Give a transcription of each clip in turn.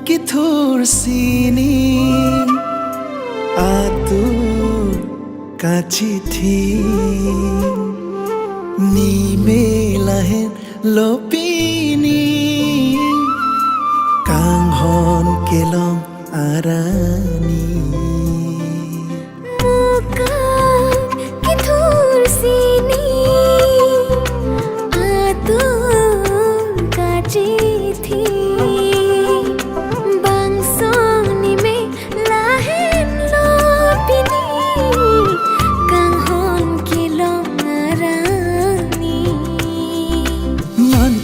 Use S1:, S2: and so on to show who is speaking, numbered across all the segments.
S1: Kithur sini atur kachithi ni melahen lopini kanghon kelong arani
S2: muka kithur sini atur kachithi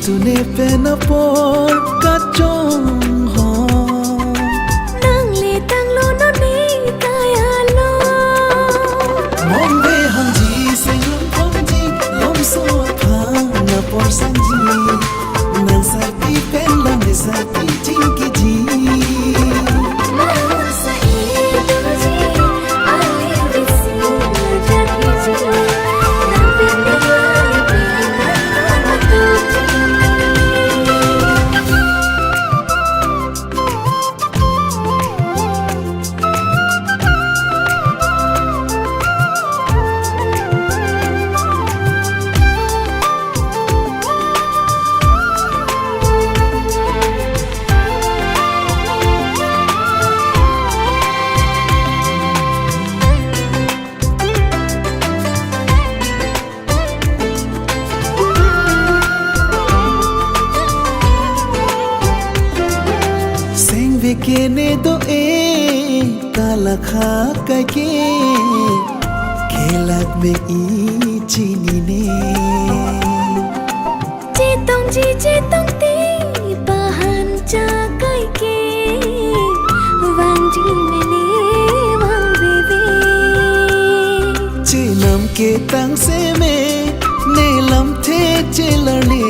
S1: tune penapor kachong ho
S2: nang le tang lo no ni kaya lo
S1: mong be hang ji sing phong ji lom so pha na por sang ji nan sa ti pen lam ne sa ti jing ki ji kene do e kala kha ka ke khelak me I chini ne
S2: chitong ti bahan cha kai ke wang ji me ne wang be be
S1: che nam ke tang se me ne lam the che lane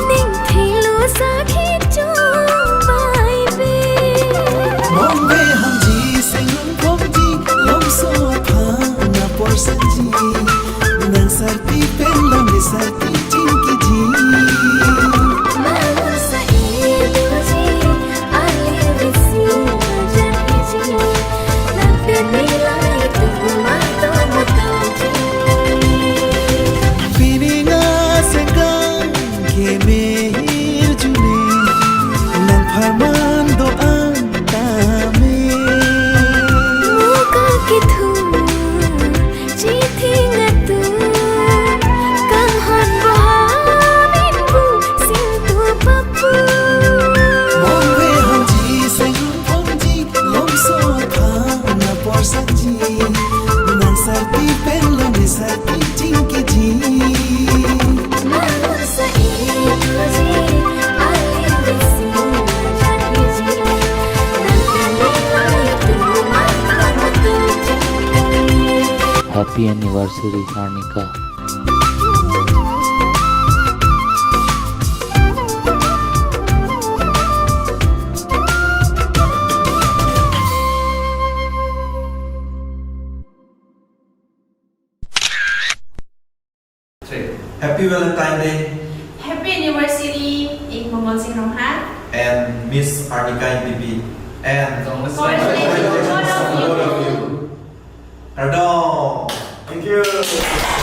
S2: ning thilo sa khi chu
S1: sanji nan sarti pen lam ne sarti jing ki ji
S2: malu sa ji ali visi jan ki ji na pe ni lai tu ma to ji
S1: feeling sengang ke me hir june nan pharman do an ta me
S2: muka kithu
S1: sarti pen lam ne sarti jing ki ji
S2: malu sa ji ali visi jan ki ji nan pe ni lai tu ma to ji
S3: Happy anniversary, Karnika.
S4: Happy Valentine's Day
S5: Happy anniversary Ik Momon Sing Rong Han
S4: and Miss Karnika and Bibi and
S5: congratulations to all of you.
S4: Pardon. Thank you.